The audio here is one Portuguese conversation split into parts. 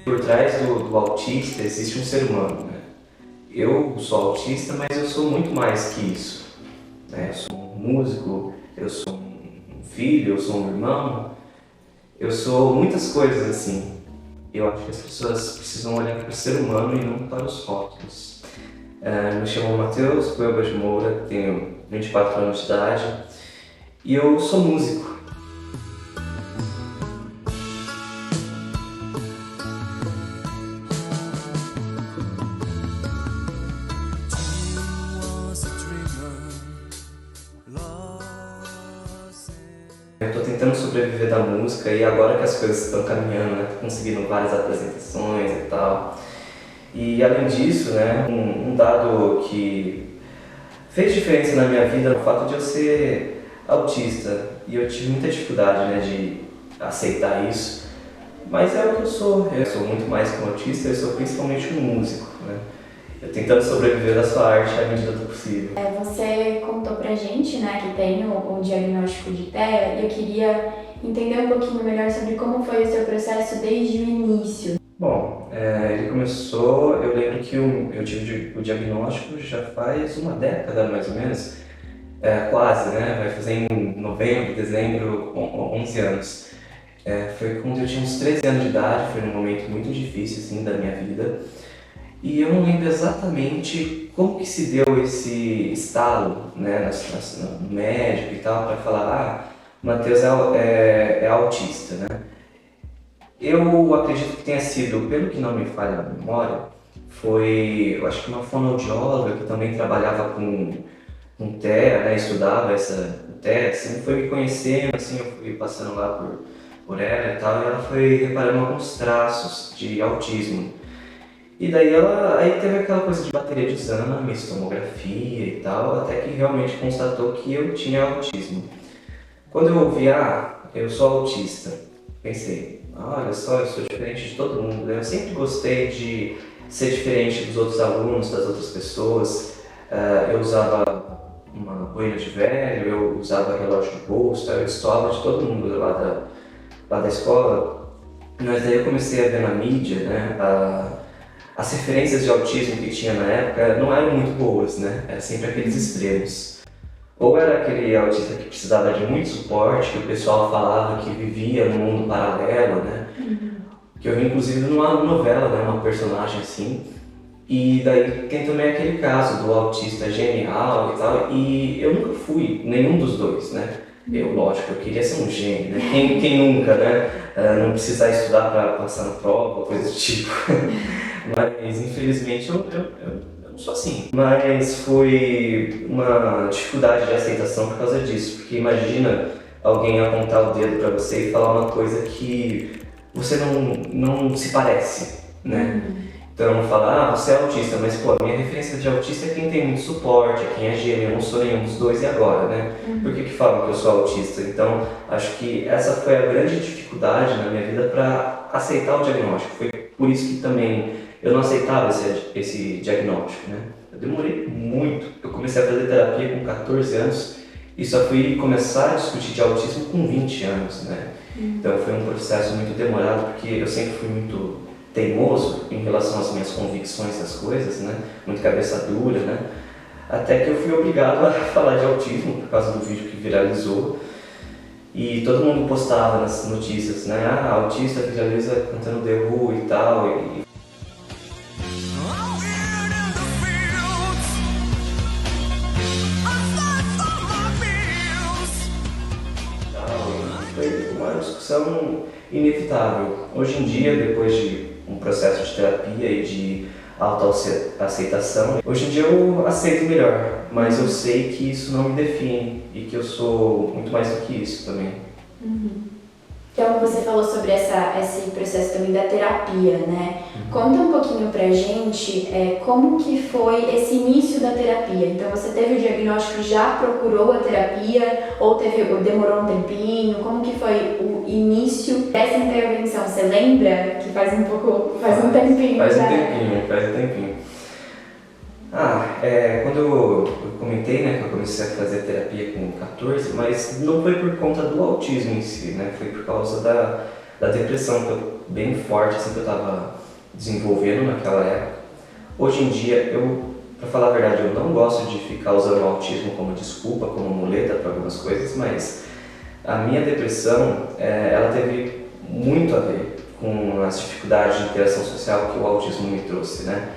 Por trás do autista existe um ser humano, né? Eu sou autista, mas eu sou muito mais que isso, né? Eu sou um músico, eu sou um filho, eu sou um irmão, eu sou muitas coisas assim. Eu acho que as pessoas precisam olhar para o ser humano e não para os rótulos. Me chamo Matheus Cuevas de Moura, tenho 24 anos de idade e eu sou músico. Eu estou tentando sobreviver da música e agora que as coisas estão caminhando, né? Tô conseguindo várias apresentações e tal. E além disso, né, um dado que fez diferença na minha vida é o fato de eu ser autista. E eu tive muita dificuldade, né, de aceitar isso. Mas é o que eu sou. Eu sou muito mais que um autista, eu sou principalmente um músico, né? Eu tentando sobreviver da sua arte à medida do possível. Você contou pra gente, né, que tem o diagnóstico de TEA, e eu queria entender um pouquinho melhor sobre como foi o seu processo desde o início. Bom, ele começou, eu lembro que eu tive o diagnóstico já faz uma década mais ou menos, quase, né? Vai fazer em novembro, dezembro, 11 anos. Foi quando eu tinha uns 13 anos de idade, foi num momento muito difícil assim, da minha vida. E eu não lembro exatamente como que se deu esse estalo, né, no médico e tal, para falar, Matheus é autista, né? Eu acredito que tenha sido, pelo que não me falha a memória, eu acho que uma fonoaudióloga que também trabalhava com TEA, né, estudava essa TEA, assim, foi me conhecendo, assim, eu fui passando lá por ela e tal, e ela foi reparando alguns traços de autismo. E daí aí teve aquela coisa de bateria de exames, tomografia e tal, até que realmente constatou que eu tinha autismo. Quando eu ouvi, eu sou autista, pensei, olha só, eu sou diferente de todo mundo. Eu sempre gostei de ser diferente dos outros alunos, das outras pessoas. Eu usava uma boina de velho, eu usava relógio de bolso, eu destoava de todo mundo lá da escola. Mas daí eu comecei a ver na mídia, né, as referências de autismo que tinha na época não eram muito boas, né? Era sempre aqueles extremos. Ou era aquele autista que precisava de muito suporte, que o pessoal falava que vivia num mundo paralelo, né? Que eu vi inclusive numa novela, né? Uma personagem assim. E daí tem também aquele caso do autista genial e tal, e eu nunca fui nenhum dos dois, né? Lógico, eu queria ser um gênio, né? Quem nunca, né? Não precisar estudar para passar na prova, coisa do tipo. Mas infelizmente eu não sou assim. Mas foi uma dificuldade de aceitação por causa disso, porque imagina alguém apontar o dedo para você e falar uma coisa que você não se parece, né? Então falar, você é autista, mas pô, a minha referência de autista é quem tem muito suporte, é quem é gêmeo, eu não sou nenhum dos dois e agora, né? Por que falam que eu sou autista? Então acho que essa foi a grande dificuldade na minha vida para aceitar o diagnóstico. Foi por isso que também eu não aceitava esse diagnóstico, né? Eu demorei muito. Eu comecei a fazer terapia com 14 anos e só fui começar a discutir de autismo com 20 anos, né? Então foi um processo muito demorado porque eu sempre fui muito teimoso em relação às minhas convicções das coisas, né? Muito cabeça dura, né? Até que eu fui obrigado a falar de autismo por causa do vídeo que viralizou. E todo mundo postava nas notícias, né? Autista viraliza cantando The Who e tal. Foi uma discussão inevitável. Hoje em dia, depois de um processo de terapia e de autoaceitação, hoje em dia eu aceito melhor, mas eu sei que isso não me define e que eu sou muito mais do que isso também. Então você falou sobre esse processo também da terapia, né? Conta um pouquinho pra gente como que foi esse início da terapia. Então você teve o diagnóstico, já procurou a terapia ou demorou um tempinho? Como que foi o início dessa intervenção? Você lembra que faz um tempinho? Faz um tempinho. Quando eu comentei, né, que eu comecei a fazer terapia com 14, mas não foi por conta do autismo em si, né, foi por causa da depressão bem forte assim, que eu estava desenvolvendo naquela época. Hoje em dia, para falar a verdade, eu não gosto de ficar usando o autismo como desculpa, como muleta para algumas coisas, mas a minha depressão, ela teve muito a ver com as dificuldades de interação social que o autismo me trouxe, né?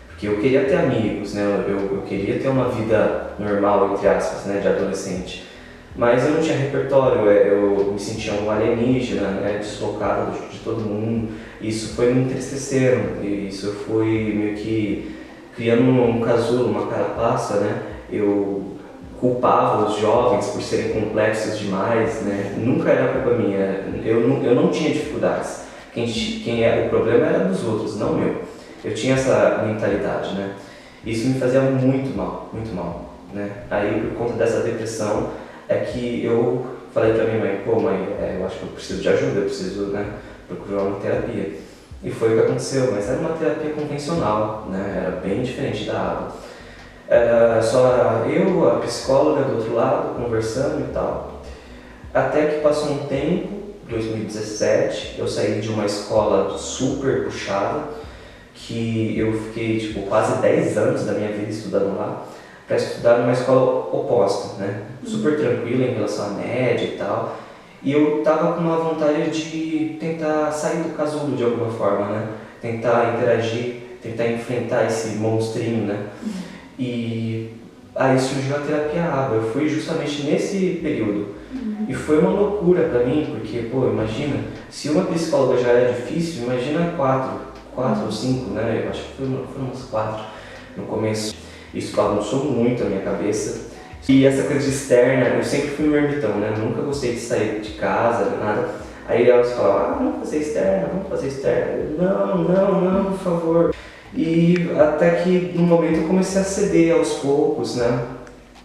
Porque eu queria ter amigos, né? Eu queria ter uma vida normal, entre aspas, né? De adolescente. Mas eu não tinha repertório, eu me sentia um alienígena, né? Deslocado de todo mundo. Isso foi me entristecendo, e isso eu fui meio que criando um casulo, uma carapaça, né? Eu culpava os jovens por serem complexos demais, né? Nunca era culpa minha, eu não tinha dificuldades. O problema era dos outros, não meu. Eu tinha essa mentalidade, né? Isso me fazia muito mal, né? Aí, por conta dessa depressão, é que eu falei pra minha mãe, pô mãe, eu acho que eu preciso de ajuda, eu preciso, né, procurar uma terapia. E foi o que aconteceu, mas era uma terapia convencional, né? Era bem diferente da ABA. Era só eu, a psicóloga do outro lado, conversando e tal. Até que passou um tempo, 2017, eu saí de uma escola super puxada, que eu fiquei tipo, quase 10 anos da minha vida estudando lá, para estudar numa escola oposta, né? Super tranquila em relação à média e tal. E eu tava com uma vontade de tentar sair do casulo de alguma forma, né? Tentar interagir, tentar enfrentar esse monstrinho, né? E aí surgiu a terapia ABA. Eu fui justamente nesse período. E foi uma loucura pra mim, porque, pô, imagina, se uma psicóloga já era difícil, imagina quatro ou cinco, né? Eu acho que foram umas 4 no começo. Isso bagunçou muito a minha cabeça. E essa coisa de externa, eu sempre fui um ermitão, né? Nunca gostei de sair de casa, nada. Aí elas falavam, vamos fazer externa. Eu, não, por favor. E até que no momento eu comecei a ceder aos poucos, né?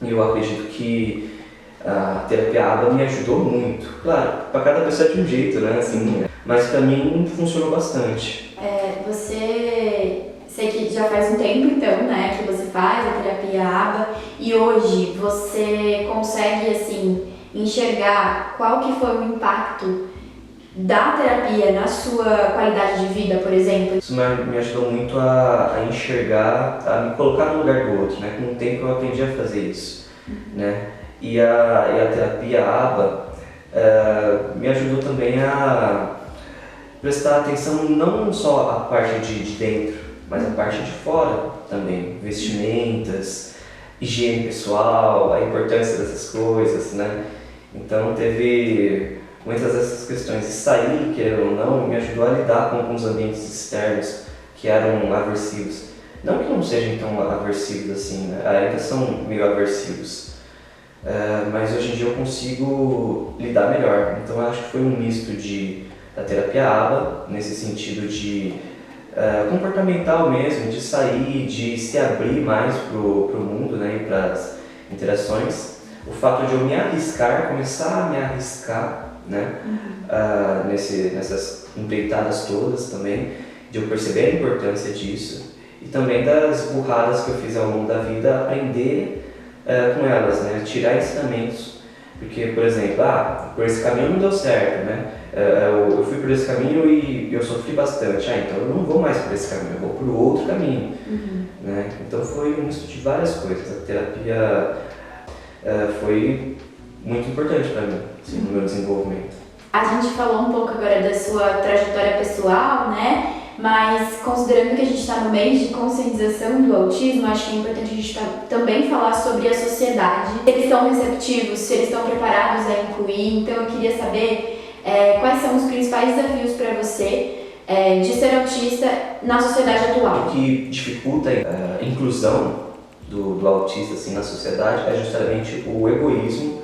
E eu acredito que a terapia ABA me ajudou muito. Claro, para cada pessoa é de um jeito, né? Assim, mas para mim funcionou bastante. Sei que já faz um tempo então, né, que você faz a terapia ABA e hoje você consegue, assim, enxergar qual que foi o impacto da terapia na sua qualidade de vida, por exemplo? Isso me ajudou muito a enxergar, a me colocar no lugar do outro, né? Com o tempo eu aprendi a fazer isso, né? E a terapia ABA me ajudou também a prestar atenção não só a parte de dentro, mas a parte de fora também, vestimentas, higiene pessoal, a importância dessas coisas, né? Então teve muitas dessas questões. E sair, querer ou não, me ajudou a lidar com alguns ambientes externos que eram aversivos. Não que não sejam tão aversivos assim, né? Ainda são meio aversivos. Mas hoje em dia eu consigo lidar melhor. Então eu acho que foi um misto da terapia ABA, nesse sentido de comportamental mesmo, de sair, de se abrir mais pro mundo, né, e para as interações. O fato de eu me arriscar, começar a me arriscar, né, nessas empreitadas todas também, de eu perceber a importância disso e também das burradas que eu fiz ao longo da vida, aprender com elas, né, tirar ensinamentos. Porque, por exemplo, por esse caminho não deu certo, né? Eu fui por esse caminho e eu sofri bastante. Então eu não vou mais por esse caminho, eu vou por outro caminho. Né? Então foi um misto de várias coisas. A terapia foi muito importante para mim, assim, no meu desenvolvimento. A gente falou um pouco agora da sua trajetória pessoal, né? Mas considerando que a gente está no mês de conscientização do autismo, acho que é importante a gente também falar sobre a sociedade. Se eles estão receptivos, se eles estão preparados a incluir. Então eu queria saber quais são os principais desafios para você de ser autista na sociedade atual. O que dificulta a inclusão do autista assim, na sociedade é justamente o egoísmo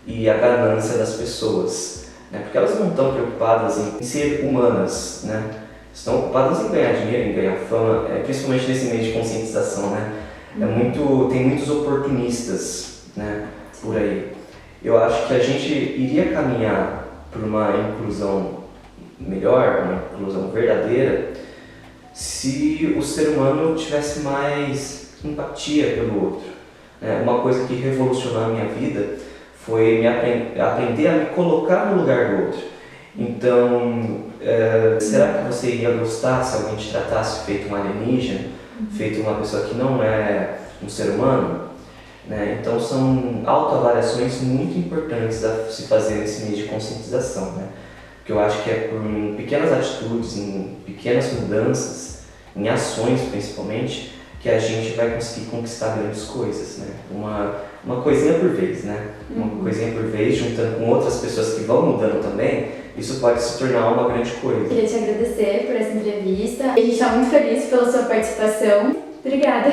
e a ganância das pessoas, né? Porque elas não estão preocupadas em ser humanas, né? Estão ocupadas em ganhar dinheiro, em ganhar fama, principalmente nesse meio de conscientização, né? Tem muitos oportunistas, né, por aí. Eu acho que a gente iria caminhar por uma inclusão melhor, uma inclusão verdadeira, se o ser humano tivesse mais empatia pelo outro. Né? Uma coisa que revolucionou a minha vida foi aprender a me colocar no lugar do outro. Então, será que você iria gostar se alguém te tratasse feito um alienígena, feito uma pessoa que não é um ser humano? Né? Então, são autoavaliações muito importantes a se fazer nesse meio de conscientização. Né? Porque eu acho que é por pequenas atitudes, em pequenas mudanças, em ações principalmente, que a gente vai conseguir conquistar grandes coisas. Né? Uma coisinha por vez, né? Uma coisinha por vez, juntando com outras pessoas que vão mudando também, isso pode se tornar uma grande coisa. Queria te agradecer por essa entrevista. A gente está muito feliz pela sua participação. Obrigada!